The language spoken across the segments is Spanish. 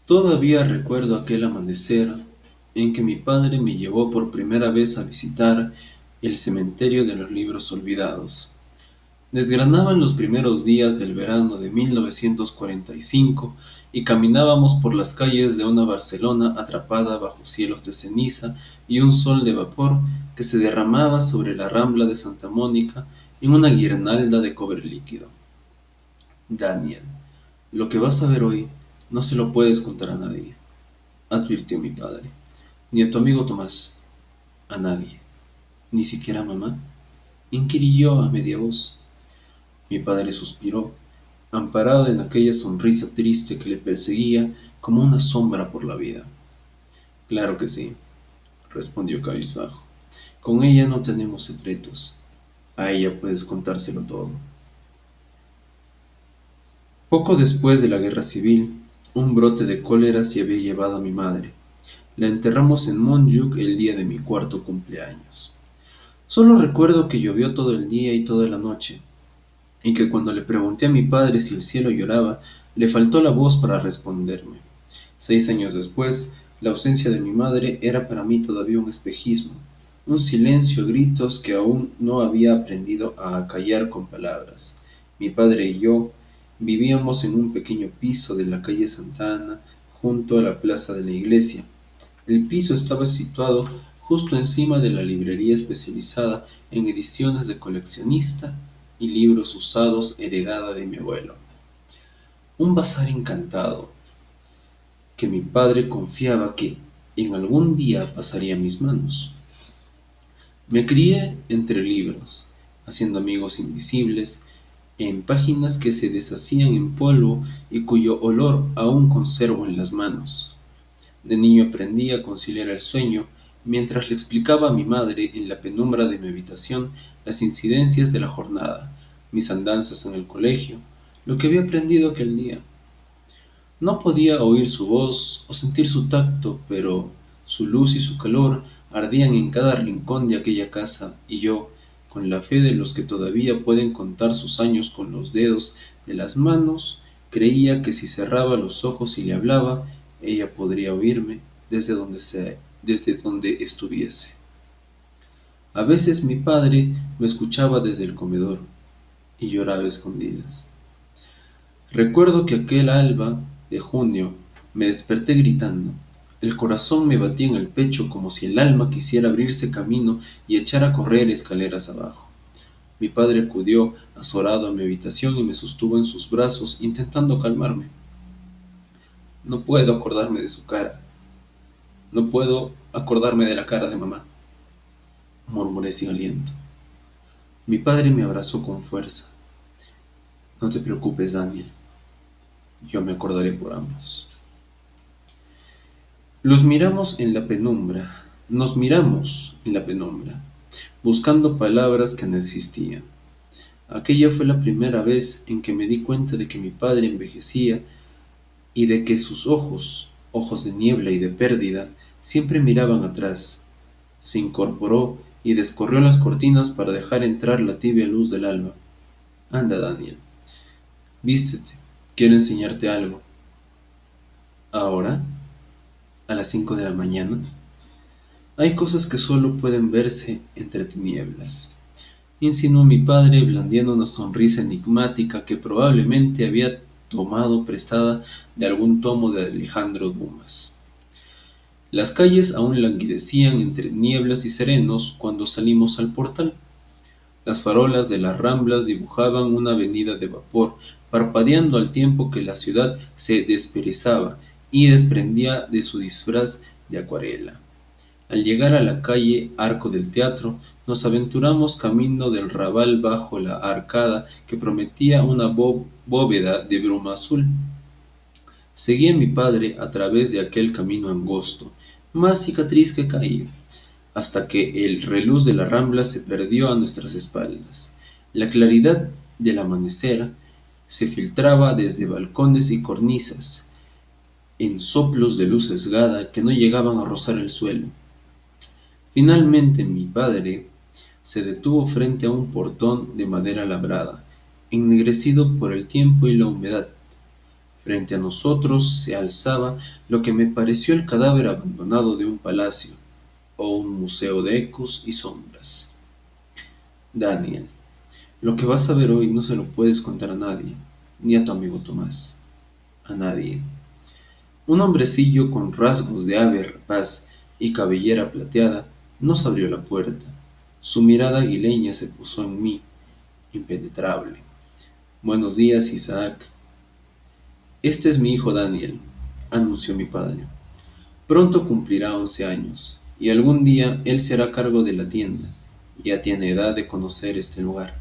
Todavía recuerdo aquel amanecer en que mi padre me llevó por primera vez a visitar el cementerio de los libros olvidados. Desgranaban los primeros días del verano de 1945 y caminábamos por las calles de una Barcelona atrapada bajo cielos de ceniza y un sol de vapor que se derramaba sobre la Rambla de Santa Mónica en una guirnalda de cobre líquido. Daniel, lo que vas a ver hoy no se lo puedes contar a nadie, advirtió mi padre, ni a tu amigo Tomás, a nadie, ni siquiera a mamá, inquirió a media voz. Mi padre suspiró, amparado en aquella sonrisa triste que le perseguía como una sombra por la vida. Claro que sí, respondió cabizbajo. Con ella no tenemos secretos. A ella puedes contárselo todo. Poco después de la guerra civil, un brote de cólera se había llevado a mi madre. La enterramos en Montjuic el día de mi cuarto cumpleaños. Solo recuerdo que llovió todo el día y toda la noche, y que cuando le pregunté a mi padre si el cielo lloraba, le faltó la voz para responderme. 6 años después, la ausencia de mi madre era para mí todavía un espejismo, un silencio a gritos que aún no había aprendido a acallar con palabras. Mi padre y yo vivíamos en un pequeño piso de la calle Santa Ana, junto a la plaza de la iglesia. El piso estaba situado justo encima de la librería especializada en ediciones de coleccionista y libros usados heredada de mi abuelo. Un bazar encantado que mi padre confiaba que en algún día pasaría a mis manos. Me crié entre libros, haciendo amigos invisibles, en páginas que se deshacían en polvo y cuyo olor aún conservo en las manos. De niño aprendí a conciliar el sueño mientras le explicaba a mi madre en la penumbra de mi habitación las incidencias de la jornada, mis andanzas en el colegio, lo que había aprendido aquel día. No podía oír su voz o sentir su tacto, pero su luz y su calor ardían en cada rincón de aquella casa, y yo, con la fe de los que todavía pueden contar sus años con los dedos de las manos, creía que si cerraba los ojos y le hablaba, ella podría oírme desde donde estuviese. A veces mi padre me escuchaba desde el comedor y lloraba a escondidas. Recuerdo que aquel alba de junio me desperté gritando. El corazón me batía en el pecho como si el alma quisiera abrirse camino y echar a correr escaleras abajo. Mi padre acudió azorado a mi habitación y me sostuvo en sus brazos intentando calmarme. No puedo acordarme de su cara. No puedo acordarme de la cara de mamá, murmuré sin aliento. Mi padre me abrazó con fuerza. No te preocupes, Daniel. Yo me acordaré por ambos. Los miramos en la penumbra, nos miramos en la penumbra, buscando palabras que no existían. Aquella fue la primera vez en que me di cuenta de que mi padre envejecía y de que sus ojos, ojos de niebla y de pérdida, siempre miraban atrás. Se incorporó y descorrió las cortinas para dejar entrar la tibia luz del alba. Anda, Daniel, vístete, quiero enseñarte algo. ¿Ahora? ¿A las 5 de la mañana? Hay cosas que solo pueden verse entre tinieblas, insinuó mi padre blandiendo una sonrisa enigmática que probablemente había tomado prestada de algún tomo de Alejandro Dumas. Las calles aún languidecían entre nieblas y serenos cuando salimos al portal. Las farolas de las Ramblas dibujaban una avenida de vapor, parpadeando al tiempo que la ciudad se desperezaba y desprendía de su disfraz de acuarela. Al llegar a la calle Arco del Teatro, nos aventuramos camino del Raval bajo la arcada que prometía una bóveda de bruma azul. Seguí a mi padre a través de aquel camino angosto, más cicatriz que calle, hasta que el reluz de la Rambla se perdió a nuestras espaldas. La claridad del amanecer se filtraba desde balcones y cornisas, en soplos de luz sesgada que no llegaban a rozar el suelo. Finalmente mi padre se detuvo frente a un portón de madera labrada, ennegrecido por el tiempo y la humedad. Frente a nosotros se alzaba lo que me pareció el cadáver abandonado de un palacio o un museo de ecos y sombras. Daniel, lo que vas a ver hoy no se lo puedes contar a nadie, ni a tu amigo Tomás. A nadie. Un hombrecillo con rasgos de ave rapaz y cabellera plateada nos abrió la puerta. Su mirada aguileña se posó en mí, impenetrable. Buenos días, Isaac. Este es mi hijo Daniel, anunció mi padre. Pronto cumplirá 11 años, y algún día él se hará cargo de la tienda. Ya tiene edad de conocer este lugar.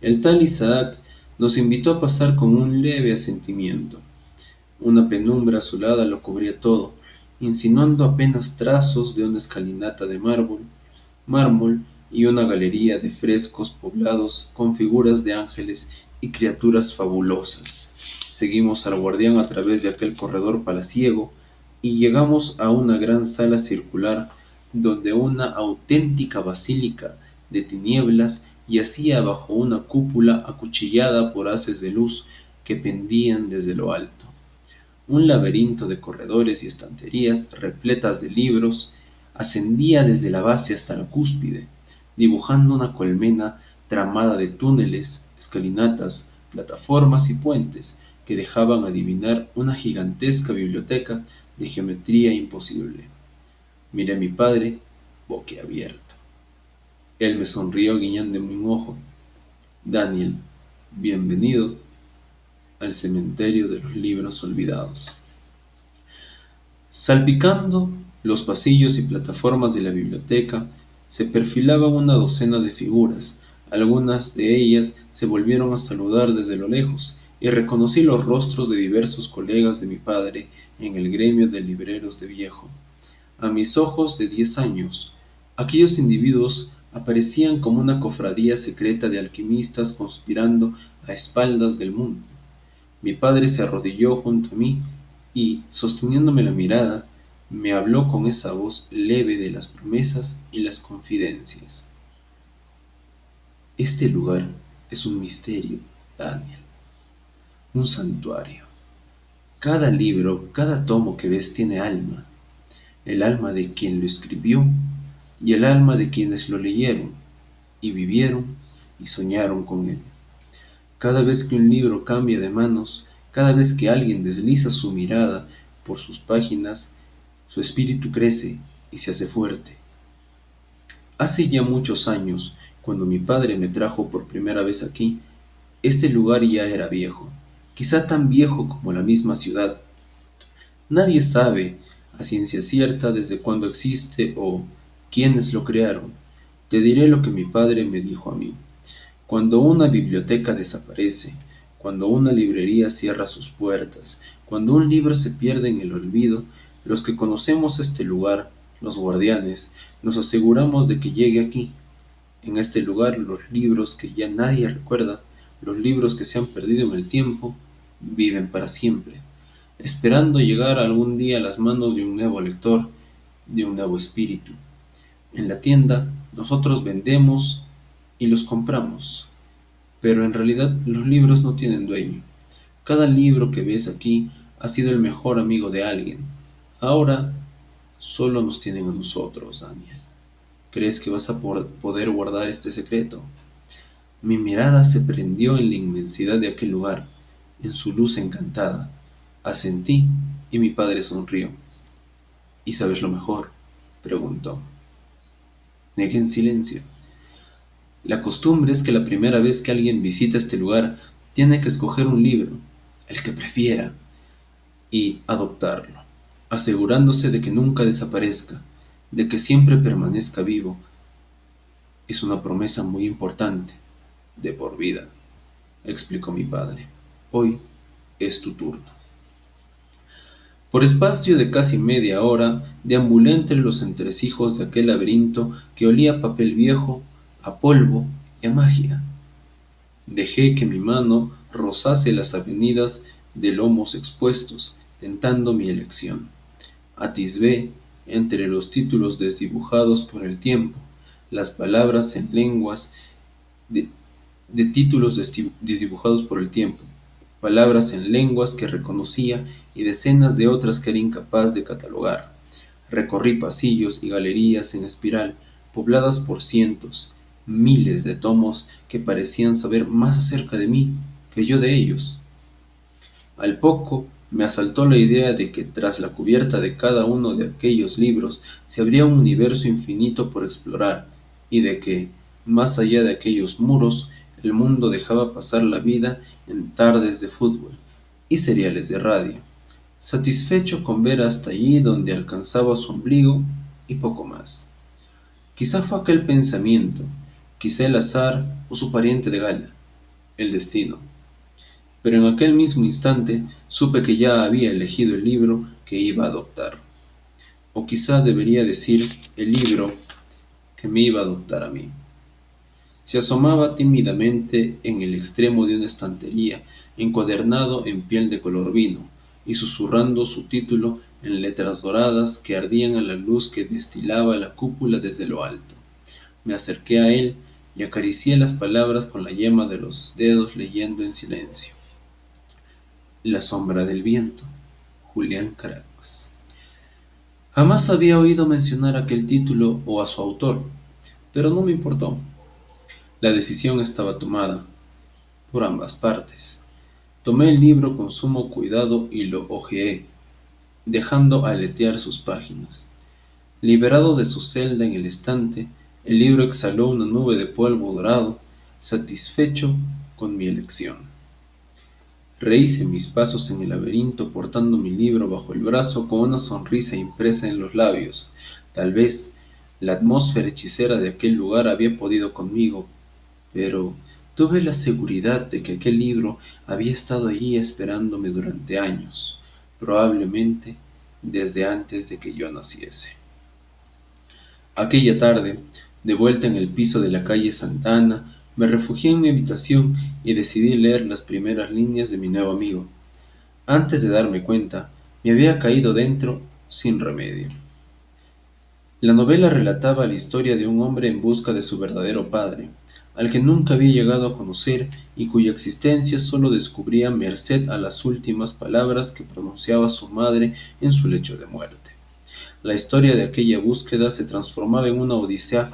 El tal Isaac nos invitó a pasar con un leve asentimiento. Una penumbra azulada lo cubría todo, insinuando apenas trazos de una escalinata de mármol y una galería de frescos poblados con figuras de ángeles y criaturas fabulosas. Seguimos al guardián a través de aquel corredor palaciego y llegamos a una gran sala circular donde una auténtica basílica de tinieblas yacía bajo una cúpula acuchillada por haces de luz que pendían desde lo alto. Un laberinto de corredores y estanterías repletas de libros ascendía desde la base hasta la cúspide, dibujando una colmena tramada de túneles, escalinatas, plataformas y puentes que dejaban adivinar una gigantesca biblioteca de geometría imposible. Miré a mi padre, boquiabierto. Él me sonrió guiñándome un ojo. Daniel, bienvenido al cementerio de los libros olvidados. Salpicando los pasillos y plataformas de la biblioteca, se perfilaban una docena de figuras. Algunas de ellas se volvieron a saludar desde lo lejos, y reconocí los rostros de diversos colegas de mi padre en el gremio de libreros de viejo. A mis ojos de 10 años, aquellos individuos aparecían como una cofradía secreta de alquimistas conspirando a espaldas del mundo. Mi padre se arrodilló junto a mí y, sosteniéndome la mirada, me habló con esa voz leve de las promesas y las confidencias. Este lugar es un misterio, Daniel, un santuario. Cada libro, cada tomo que ves tiene alma, el alma de quien lo escribió y el alma de quienes lo leyeron y vivieron y soñaron con él. Cada vez que un libro cambia de manos, cada vez que alguien desliza su mirada por sus páginas, su espíritu crece y se hace fuerte. Hace ya muchos años, cuando mi padre me trajo por primera vez aquí, este lugar ya era viejo, quizá tan viejo como la misma ciudad. Nadie sabe a ciencia cierta desde cuándo existe o quiénes lo crearon. Te diré lo que mi padre me dijo a mí. Cuando una biblioteca desaparece, cuando una librería cierra sus puertas, cuando un libro se pierde en el olvido, los que conocemos este lugar, los guardianes, nos aseguramos de que llegue aquí. En este lugar los libros que ya nadie recuerda, los libros que se han perdido en el tiempo, viven para siempre, esperando llegar algún día a las manos de un nuevo lector, de un nuevo espíritu. En la tienda nosotros vendemos y los compramos, pero en realidad los libros no tienen dueño. Cada libro que ves aquí ha sido el mejor amigo de alguien. Ahora solo nos tienen a nosotros, Daniel. ¿Crees que vas a poder guardar este secreto? Mi mirada se prendió en la inmensidad de aquel lugar, en su luz encantada. Asentí y mi padre sonrió. ¿Y sabes lo mejor?, preguntó. Negué en silencio. La costumbre es que la primera vez que alguien visita este lugar tiene que escoger un libro, el que prefiera, y adoptarlo, asegurándose de que nunca desaparezca, de que siempre permanezca vivo. Es una promesa muy importante, de por vida, explicó mi padre. Hoy es tu turno. Por espacio de casi media hora deambulé entre los entresijos de aquel laberinto que olía a papel viejo, a polvo y a magia. Dejé que mi mano rozase las avenidas de lomos expuestos, tentando mi elección. Atisbé, entre los títulos desdibujados por el tiempo, las palabras en lenguas de títulos desdibujados por el tiempo, palabras en lenguas que reconocía y decenas de otras que era incapaz de catalogar. Recorrí pasillos y galerías en espiral, pobladas por cientos, miles de tomos que parecían saber más acerca de mí que yo de ellos. Al poco me asaltó la idea de que tras la cubierta de cada uno de aquellos libros se abría un universo infinito por explorar, y de que, más allá de aquellos muros, el mundo dejaba pasar la vida en tardes de fútbol y seriales de radio, satisfecho con ver hasta allí donde alcanzaba su ombligo y poco más. Quizá fue aquel pensamiento, quizá el azar o su pariente de gala, el destino. Pero en aquel mismo instante supe que ya había elegido el libro que iba a adoptar. O quizá debería decir el libro que me iba a adoptar a mí. Se asomaba tímidamente en el extremo de una estantería, encuadernado en piel de color vino, y susurrando su título en letras doradas que ardían a la luz que destilaba la cúpula desde lo alto. Me acerqué a él y acaricié las palabras con la yema de los dedos leyendo en silencio. La sombra del viento, Julián Carax. Jamás había oído mencionar aquel título o a su autor, pero no me importó. La decisión estaba tomada, por ambas partes. Tomé el libro con sumo cuidado y lo hojeé, dejando aletear sus páginas. Liberado de su celda en el estante, el libro exhaló una nube de polvo dorado, satisfecho con mi elección. Rehice mis pasos en el laberinto portando mi libro bajo el brazo con una sonrisa impresa en los labios. Tal vez la atmósfera hechicera de aquel lugar había podido conmigo, pero tuve la seguridad de que aquel libro había estado allí esperándome durante años, probablemente desde antes de que yo naciese. Aquella tarde, de vuelta en el piso de la calle Santa Ana, me refugié en mi habitación y decidí leer las primeras líneas de mi nuevo amigo. Antes de darme cuenta, me había caído dentro sin remedio. La novela relataba la historia de un hombre en busca de su verdadero padre, al que nunca había llegado a conocer y cuya existencia solo descubría merced a las últimas palabras que pronunciaba su madre en su lecho de muerte. La historia de aquella búsqueda se transformaba en una odisea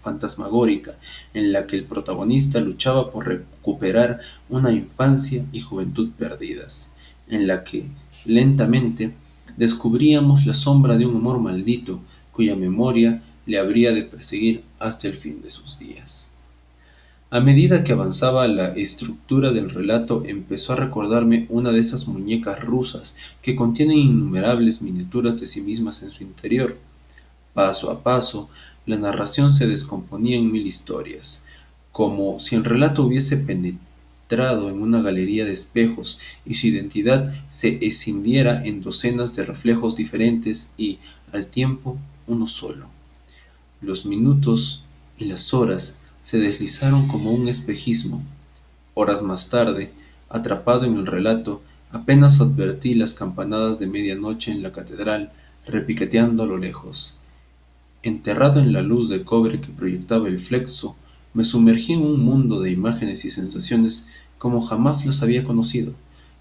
fantasmagórica en la que el protagonista luchaba por recuperar una infancia y juventud perdidas, en la que, lentamente, descubríamos la sombra de un amor maldito cuya memoria le habría de perseguir hasta el fin de sus días. A medida que avanzaba la estructura del relato empezó a recordarme una de esas muñecas rusas que contienen innumerables miniaturas de sí mismas en su interior. Paso a paso, la narración se descomponía en mil historias, como si el relato hubiese penetrado en una galería de espejos y su identidad se escindiera en docenas de reflejos diferentes y, al tiempo, uno solo. Los minutos y las horas se deslizaron como un espejismo. Horas más tarde, atrapado en el relato, apenas advertí las campanadas de medianoche en la catedral repiqueteando a lo lejos. Enterrado en la luz de cobre que proyectaba el flexo, me sumergí en un mundo de imágenes y sensaciones como jamás las había conocido.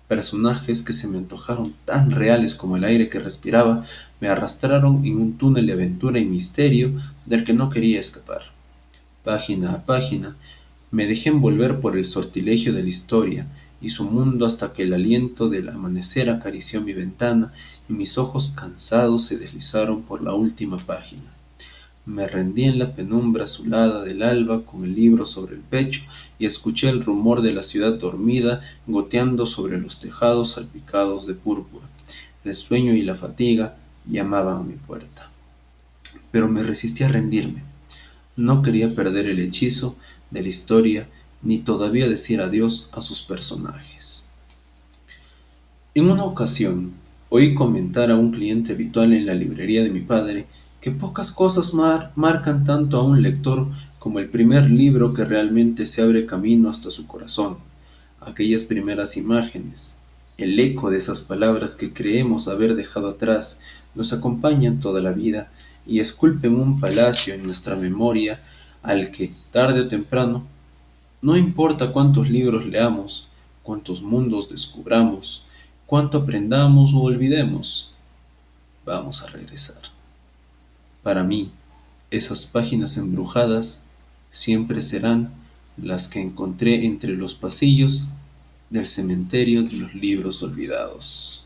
Personajes que se me antojaron tan reales como el aire que respiraba me arrastraron en un túnel de aventura y misterio del que no quería escapar. Página a página, me dejé envolver por el sortilegio de la historia y su mundo hasta que el aliento del amanecer acarició mi ventana y mis ojos cansados se deslizaron por la última página. Me rendí en la penumbra azulada del alba con el libro sobre el pecho y escuché el rumor de la ciudad dormida goteando sobre los tejados salpicados de púrpura. El sueño y la fatiga llamaban a mi puerta. Pero me resistí a rendirme. No quería perder el hechizo de la historia ni todavía decir adiós a sus personajes. En una ocasión, oí comentar a un cliente habitual en la librería de mi padre que pocas cosas marcan tanto a un lector como el primer libro que realmente se abre camino hasta su corazón, aquellas primeras imágenes, el eco de esas palabras que creemos haber dejado atrás, nos acompañan toda la vida y esculpen un palacio en nuestra memoria al que, tarde o temprano, no importa cuántos libros leamos, cuántos mundos descubramos, cuánto aprendamos o olvidemos, vamos a regresar. Para mí, esas páginas embrujadas siempre serán las que encontré entre los pasillos del cementerio de los libros olvidados.